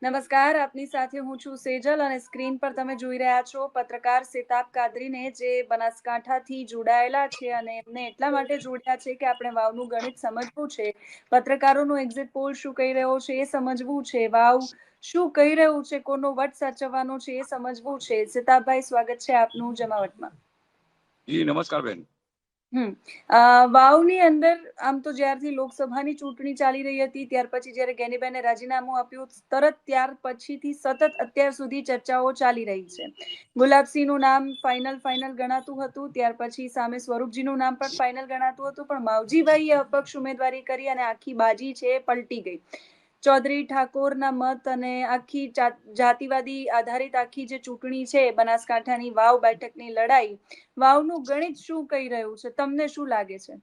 નમસ્કાર, આપની સાથે હું છું સેજલ અને સ્ક્રીન પર તમે જોઈ રહ્યા છો પત્રકાર સિતાબ કાદરીને, જે બનાસકાંઠાથી જોડાયેલા છે અને એમને એટલા માટે જોડ્યા છે કે આપણે વાવનું ગણિત સમજવું છે. પત્રકારોનું એક્ઝિટ પોલ શું કહી રહ્યો છે એ સમજવું છે. વાવ શું કહી રહ્યું છે, કોનો વટ સાચવવાનો છે એ સમજવું છે. સિતાબભાઈ, સ્વાગત છે આપનું જમાવટમાં. જી નમસ્કાર બેન. વાવની અંદર આમ તો જ્યારથી લોકસભાની ચૂંટણી ચાલી રહી હતી ત્યાર પછી જ્યારે ગેનીબેને રાજીનામું આપ્યું તરત ત્યાર પછીથી સતત અત્યાર સુધી ચર્ચાઓ ચાલી રહી છે. ગુલાબસિંહનું નામ ફાઇનલ ગણાતું હતું, ત્યાર પછી સામે સ્વરૂપજીનું નામ પણ ફાઇનલ ગણાતું હતું, પણ માવજીભાઈએ અપક્ષ ઉમેદવારી કરી અને આખી બાજી છે એ પલટી ગઈ. ચૌધરી ઠાકોરના મત અને આખી જાતિવાદી આધારિત આખી જે ચૂંટણી છે બનાસકાંઠાની વાવ બેઠકની લડાઈ, વાવનું ગણિત શું કહી રહ્યું છે, તમને શું લાગે છે?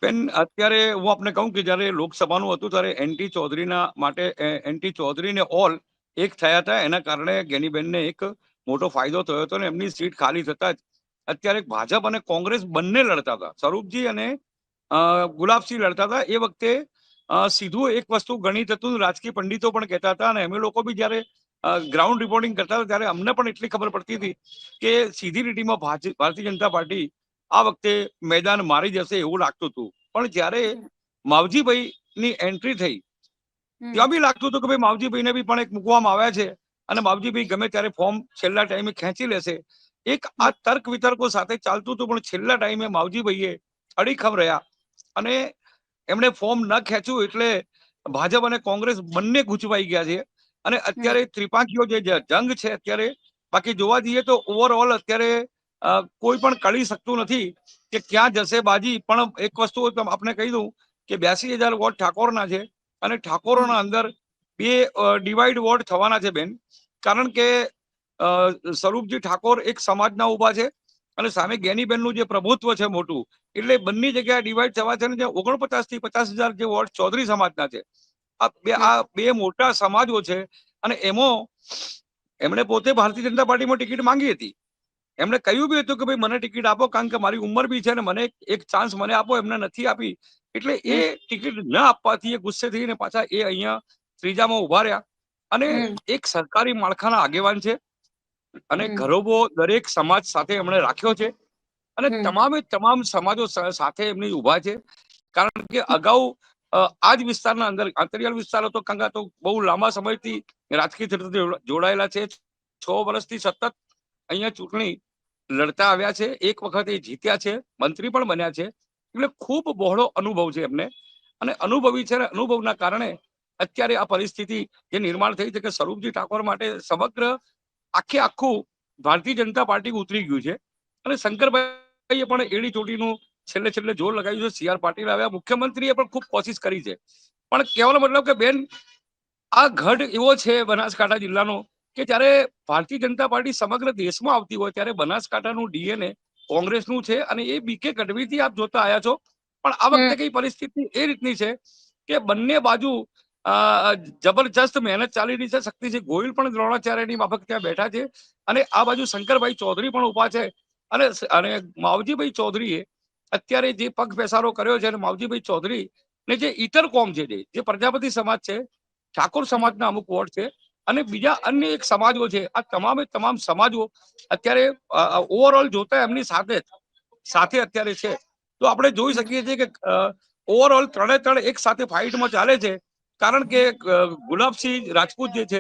બેન, અત્યારે હું આપને કહું કે જયારે લોકસભાનું હતું ત્યારે એનટી ચૌધરી ને ઓલ એક થયા હતા. એના કારણે ગેનીબેનને એક મોટો ફાયદો થયો હતો અને એમની સીટ ખાલી થતા જ અત્યારે ભાજપ અને કોંગ્રેસ બંને લડતા હતા. સ્વરૂપજી અને ગુલાબસિંહ લડતા હતા. એ વખતે સીધું એક વસ્તુ ગણિત હતું. રાજકીય પંડિતો પણ કહેતા હતા અને અમે લોકો બી જયારે ગ્રાઉન્ડ રિપોર્ટિંગ કરતા હતા ત્યારે અમને પણ એટલી ખબર પડતી હતી કે સીધી લીટીમાં ભારતીય જનતા પાર્ટી આ વખતે મેદાન મારી જશે એવું લાગતું હતું. પણ જયારે માવજીભાઈ ની એન્ટ્રી થઈ ત્યાં બી લાગતું હતું કે ભાઈ માવજીભાઈને બી પણ એક મૂકવામાં આવ્યા છે અને માવજીભાઈ ગમે ત્યારે ફોર્મ છેલ્લા ટાઈમે ખેંચી લેશે. એક આ તર્ક વિતર્કો સાથે ચાલતું હતું, પણ છેલ્લા ટાઈમે માવજીભાઈએ અડીખમ રહ્યા અને એમણે ફોર્મ ન ખેંચ્યું એટલે ભાજપ અને કોંગ્રેસ બંને ગૂંચવાઈ ગયા છે. અને અત્યારે ત્રિપાંખીઓ જે જંગ છે અત્યારે, બાકી જોવા જઈએ તો ઓવરઓલ અત્યારે કોઈ પણ કળી શકતું નથી કે ક્યાં જશે બાજી. પણ એક વસ્તુ આપણે કહી દઉં કે 82,000 વોટ ઠાકોરના છે અને ઠાકોરોના અંદર બે ડિવાઈડ વોટ થવાના છે બેન. કારણ કે સ્વરૂપજી ઠાકોર એક સમાજના ઉભા છે અને સામે ગેનીબેનનું જે પ્રભુત્વ છે મોટું, એટલે બંને જગ્યાએ ડિવાઈડ થવા છે. 49 થી 50,000 જે વોટ ચૌધરી સમાજના છે. આ બે મોટા સમાજો છે અને એમાં એમણે પોતે ભારતીય જનતા પાર્ટીમાં ટિકિટ માંગી હતી. એમણે કહ્યું બી હતું કે ભાઈ મને ટિકિટ આપો, કારણ કે મારી ઉંમર બી છે ને મને એક ચાન્સ મને આપો. એમને નથી આપી એટલે એ ટિકિટ ન આપવાથી એ ગુસ્સે થઈને પાછા એ અહીંયા ત્રીજામાં ઉભા રહ્યા. અને એક સરકારી માળખાના આગેવાન છે અને ઘરોબો દરેક સમાજ સાથે એમણે રાખ્યો છે અને તમામ સમાજો સાથે એમની ઉભા છે. કારણ કે અગાઉ આ જ વિસ્તારના અંદર અંતરિયાળ વિસ્તાર હતો, કારણ કે તો બહુ લાંબા સમયથી રાજકીય ક્ષેત્રથી જોડાયેલા છે. 6 વર્ષથી સતત અહીંયા ચૂંટણી લડતા આવ્યા છે. એક વખત એ જીત્યા છે, મંત્રી પણ બન્યા છે. એટલે ખૂબ બહોળો અનુભવ છે એમને અને અનુભવી છે. અનુભવના કારણે અત્યારે આ પરિસ્થિતિ જે નિર્માણ થઈ છે કે સ્વરૂપજી ઠાકોર માટે સમગ્ર આખું ભારતીય જનતા પાર્ટી ઉતરી ગયું છે. અને શંકરભાઈએ પણ એડી ચોટીનું છેલ્લે જોર લગાવ્યું છે. CR પાટીલ આવ્યા, મુખ્યમંત્રીએ પણ ખૂબ કોશિશ કરી છે. પણ કહેવાનો મતલબ કે બેન, આ ગઢ એવો છે બનાસકાંઠા જિલ્લાનો કે જ્યારે ભારતીય જનતા પાર્ટી સમગ્ર દેશમાં આવતી હોય ત્યારે બનાસકાંઠાનું DNA કોંગ્રેસનું છે અને એ બીકે ગઢવીથી આપ જોતા આવ્યા છો. પણ આ વખતે કઈ પરિસ્થિતિ એ રીતની છે કે બંને બાજુ જબરજસ્ત મહેનત ચાલી રહી છે. શક્તિસિંહ ગોહિલ પણ દ્રોણાચાર્યની માફક ત્યાં બેઠા છે અને આ બાજુ શંકરભાઈ ચૌધરી પણ ઉભા છે. અને માવજીભાઈ ચૌધરીએ અત્યારે જે પગ પેસારો કર્યો છે અને માવજીભાઈ ચૌધરી ને જે ઇતર કોમ છે, જે પ્રજાપતિ સમાજ છે, ઠાકોર સમાજના અમુક વોર્ડ છે અને બીજા અન્ય એક સમાજો છે, આ તમામ સમાજો અત્યારે ઓવરઓલ જોતા એમની સાથે અત્યારે છે. તો આપણે જોઈ શકીએ છીએ કે ઓવરઓલ ત્રણ એક સાથે ફાઇટમાં ચાલે છે. કારણ કે ગુલાબસિંહ રાજપૂત જે છે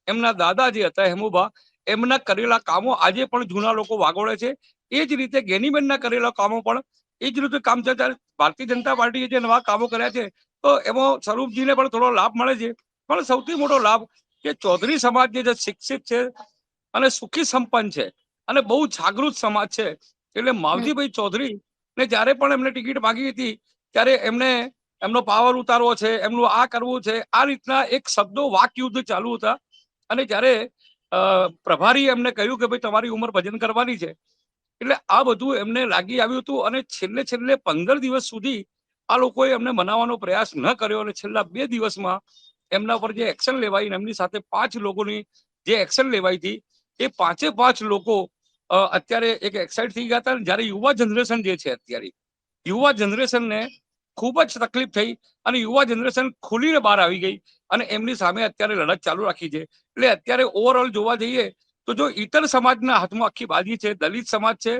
એમના દાદા જે હતા હેમુભા, એમના કરેલા કામો આજે પણ જૂના લોકો વાગોળે છે. એ જ રીતે ગેનીબેનના કરેલા કામો પણ એ જ રીતે કામ ચાલે. ભારતીય જનતા પાર્ટીએ જે નવા કામો કર્યા છે તો એમાં સ્વરૂપજીને પણ થોડો લાભ મળે છે. પણ સૌથી મોટો લાભ કે ચૌધરી સમાજ જે શિક્ષિત છે અને સુખી સંપન્ન છે અને બહુ જાગૃત સમાજ છે. એટલે માવજીભાઈ ચૌધરી ને જયારે પણ એમને ટિકિટ માંગી હતી ત્યારે એમનો પાવર ઉતારવો છે, એમનું આ કરવું છે, આ રીતના એક શબ્દો વાક યુદ્ધ ચાલુ હતા. અને જયારે પ્રભારી એમને કહ્યું કે ભાઈ તમારી ઉંમર ભજન કરવાની છે, એટલે આ બધું એમને લાગી આવ્યું હતું. અને છેલ્લે 15 દિવસ સુધી આ લોકોએ એમને મનાવવાનો પ્રયાસ ન કર્યો અને છેલ્લા 2 દિવસમાં એમના પર જે એક્શન લેવાઈ, એમની સાથે 5 લોકોની જે એક્શન લેવાઈ હતી, એ 5 લોકો અત્યારે એક એક્સાઇટ થઈ ગયા હતા. જયારે યુવા જનરેશન જે છે અત્યારે યુવા જનરેશનને ખૂબ જ તકલીફ થઈ અને યુવા જનરેશન ખુલીને બહાર આવી ગઈ અને એમની સામે અત્યારે લડત ચાલુ રાખી છે. એટલે અત્યારે ઓવરઓલ જોવા જઈએ તો જો ઇતર સમાજના હાથમાં આખી બાજી છે, દલિત સમાજ છે,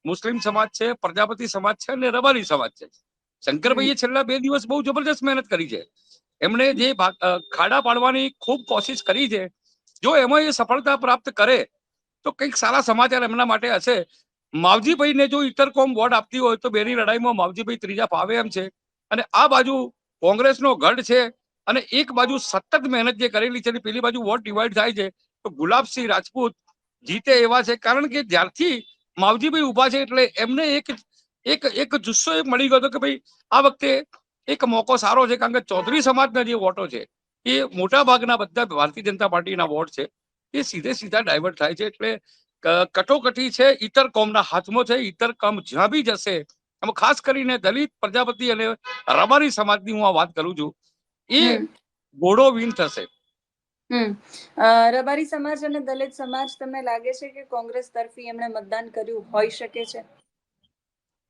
મુસ્લિમ સમાજ છે, પ્રજાપતિ સમાજ છે અને રબારી સમાજ છે. શંકરભાઈએ છેલ્લા 2 દિવસ બહુ જબરજસ્ત મહેનત કરી છે. એમણે જે ખાડા પાડવાની ખૂબ કોશિશ કરી છે, જો એમાં એ સફળતા પ્રાપ્ત કરે તો કંઈક સારા સમાચાર એમના માટે હશે. માવજીભાઈને જો ઇતર કોમ વોટ આપતી હોય તો બેની લડાઈમાં માવજીભાઈ ત્રીજા ફાવે એમ છે. અને આ બાજુ કોંગ્રેસનો ગઢ છે અને એક બાજુ સતત મહેનત જે કરેલી છે પેલી બાજુ વોટ ડિવાઈડ થાય છે તો ગુલાબસિંહ રાજપૂત જીતે એવા છે. કારણ કે જ્યારથી માવજીભાઈ ઉભા છે એટલે એમને એક જુસ્સો એ મળી ગયો હતો કે ભાઈ આ વખતે એક મોકો સારો છે. કારણ કે ચૌધરી સમાજના જે વોટો છે એ મોટા ભાગના બધા ભારતીય જનતા પાર્ટીના વોટ છે એ સીધા ડાયવર્ટ થાય છે. એટલે કટોકટી છે ઇતર કોમના હાથમાં છે. ઇતર કોમ જ્યાં બી જશે, એમાં ખાસ કરીને દલિત, પ્રજાપતિ અને રબારી સમાજની હું આ વાત કરું છું, એ ઘોડો વિન થશે. રબારી સમાજ અને દલિત સમાજ તમને લાગે છે કે કોંગ્રેસ તરફી એમણે મતદાન કર્યું હોઈ શકે છે?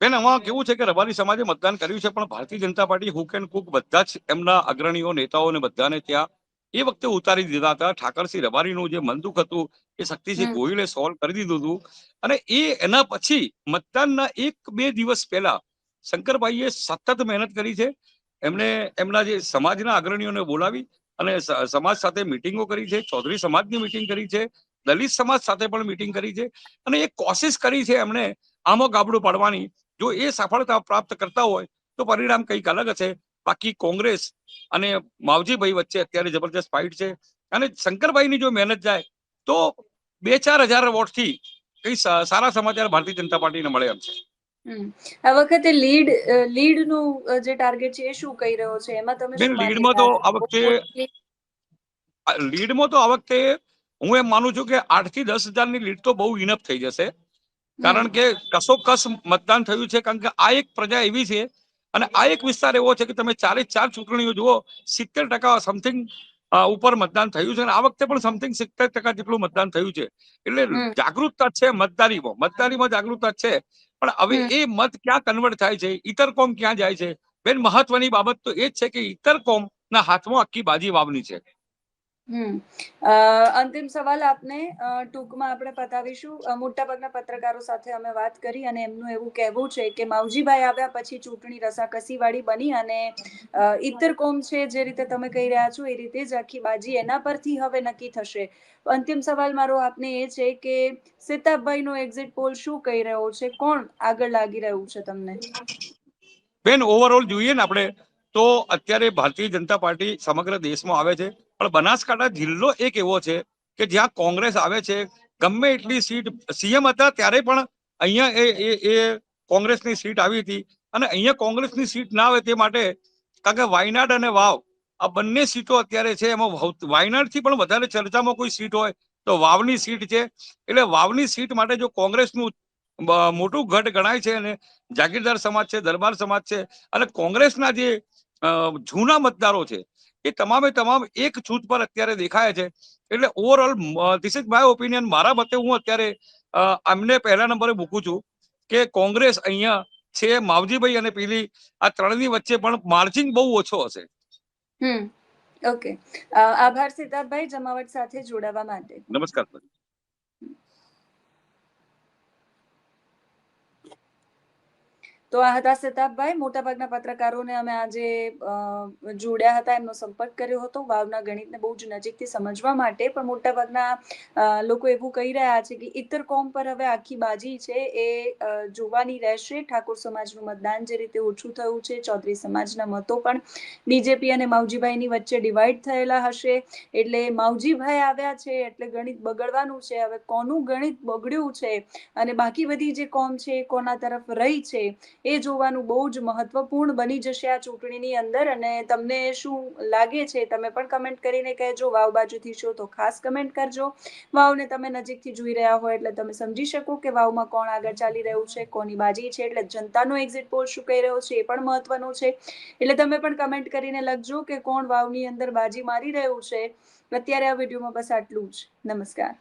બેન, આમાં કેવું છે કે રબારી સમાજે મતદાન કર્યું છે, પણ Bharatiya Janata party hook and Cook બધા જ એમના અગ્રણીઓ, નેતાઓને બધાને ત્યાં એ વખતે ઉતારી દીધા હતા. ઠાકરસિંહ રબારીનું જે મનદુખ હતું એ શક્તિસિંહ ગોહિલે સોલ્વ કરી દીધું હતું. અને એના પછી મતદાનના 1-2 દિવસ પહેલા શંકરભાઈએ સતત મહેનત કરી છે. એમણે એમના જે સમાજના અગ્રણીઓને બોલાવી અને સમાજ સાથે મિટિંગો કરી છે. ચૌધરી સમાજની મિટિંગ કરી છે, દલિત સમાજ સાથે પણ મિટિંગ કરી છે અને એક કોશિશ કરી છે એમણે આમો ગાબડું પાડવાની. જો એ સફળતા પ્રાપ્ત કરતા હોય તો પરિણામ કંઈક અલગ હશે. બાકી કોંગ્રેસ અને માવજીભાઈ વચ્ચે અત્યારે જબરજસ્ત ફાઇટ છે અને શંકરભાઈની જો મહેનત જાય તો 2-4 હજાર વોટથી કઈ સારા સમાચાર ભારતીય જનતા પાર્ટીને મળે એમ છે. આ વખતે લીડનું જે ટાર્ગેટ છે એ શું કહી રહ્યો છે? એમાં તમે બેન, શું માની રહ્યા છો? લીડમાં તો આ વખતે હું એમ માનું છું કે 8 થી 10 હજારની લીડ તો બહુ ઇનફ થઈ જશે. કારણ કે કસોકસ મતદાન થયું છે. કારણ કે આ એક પ્રજા એવી છે અને આ એક વિસ્તાર એવો છે કે તમે 4 ચૂંટણીઓ જુઓ, 70% સમથિંગ ઉપર મતદાન થયું છે અને આ વખતે પણ સમથિંગ 70% જેટલું મતદાન થયું છે. એટલે જાગૃતતા છે મતદારીમાં જાગૃતતા છે. પણ હવે એ મત ક્યાં કન્વર્ટ થાય છે, ઇતર કોમ ક્યાં જાય છે? બેન, મહત્વની બાબત તો એ જ છે કે ઇતર કોમના હાથમાં આખી બાજી વાવની છે. અંતિમ સવાલ આપને ટૂંકમાં આપણે પતાવીશું. મોટાભાગના પત્રકારો સાથે અમે વાત કરી અને એમનું એવું કહેવું છે કે માવજીભાઈ આવ્યા પછી ચૂંટણી રસાકસીવાળી બની અને ઇતર કોમ છે જે રીતે તમે કહી રહ્યા છો એ રીતે જ આખી બાજી એના પરથી હવે નક્કી થશે. અંતિમ સવાલ મારો આપને એ છે કે સિતાબભાઈનો એક્ઝિટ પોલ શું કહી રહ્યો છે? કોણ આગળ લાગી રહ્યું છે તમને? બેન, ઓવરઓલ જોઈએ ને આપણે તો અત્યારે ભારતીય જનતા પાર્ટી સમગ્ર દેશમાં આવે છે, પણ બનાસકાંઠા જિલ્લો એક એવો છે કે જ્યાં કોંગ્રેસ આવે છે. ગમે એટલી સીટ સીએમ હતા ત્યારે પણ અહીંયા એ કોંગ્રેસની સીટ આવી હતી અને અહીંયા કોંગ્રેસની સીટ ના આવે તે માટે, કારણ કે વાયનાડ અને વાવ આ બંને સીટો અત્યારે છે. એમાં વાયનાડથી પણ વધારે ચર્ચામાં કોઈ સીટ હોય તો વાવની સીટ છે. એટલે વાવની સીટ માટે જો કોંગ્રેસનું મોટું ગઢ ગણાય છે અને જાગીરદાર સમાજ છે, દરબાર સમાજ છે અને કોંગ્રેસના જે જૂના મતદારો છે એ તમામે તમામ એક છૂત પર અત્યારે દેખાય છે. એટલે overall this is my opinion. મારા મતે હું અત્યારે અમને પહેલા નંબરે મૂકું છું કે કોંગ્રેસ અહીંયા છે. માવજીભાઈ અને પેલી આ ત્રણની વચ્ચે પણ માર્જિન બહુ ઓછો હશે. ઓકે, આભાર સિતાબભાઈ જમાવટ સાથે જોડાવા માટે. નમસ્કાર. તો આ હતા સિતાબભાઈ. મોટાભાગના પત્રકારોને અમે આજે જોડ્યા હતા, એમનો સંપર્ક કર્યો હતો વાવના ગણિતને બહુ જ નજીકથી સમજવા માટે. પણ મોટાભાગના લોકો એવું કહી રહ્યા છે કે ઇતર કોમ પર હવે આખી બાજી છે એ જોવાની રહેશે. ઠાકોર સમાજનું મતદાન જે રીતે ઓછું થયું છે, ચૌધરી સમાજના મતો પણ બીજેપી અને માવજીભાઈની વચ્ચે ડિવાઈડ થયેલા હશે. એટલે માવજીભાઈ આવ્યા છે એટલે ગણિત બગડવાનું છે. હવે કોનું ગણિત બગડ્યું છે અને બાકી બધી જે કોમ છે કોના તરફ રહી છે એ જોવાનું બહુ જ મહત્વપૂર્ણ બની જશે આ ચૂંટણીની અંદર. અને તમને શું લાગે છે તમે પણ કમેન્ટ કરીને કહેજો. વાવ બાજુથી છો તો ખાસ કમેન્ટ કરજો. વાવને તમે નજીકથી જોઈ રહ્યા હોય એટલે તમે સમજી શકો કે વાવમાં કોણ આગળ ચાલી રહ્યું છે, કોની બાજી છે. એટલે જનતાનો એક્ઝિટ પોલ શું કહી રહ્યો છે એ પણ મહત્વનું છે. એટલે તમે પણ કમેન્ટ કરીને લખજો કે કોણ વાવની અંદર બાજી મારી રહ્યું છે. અત્યારે આ વિડીયોમાં બસ આટલું જ. નમસ્કાર.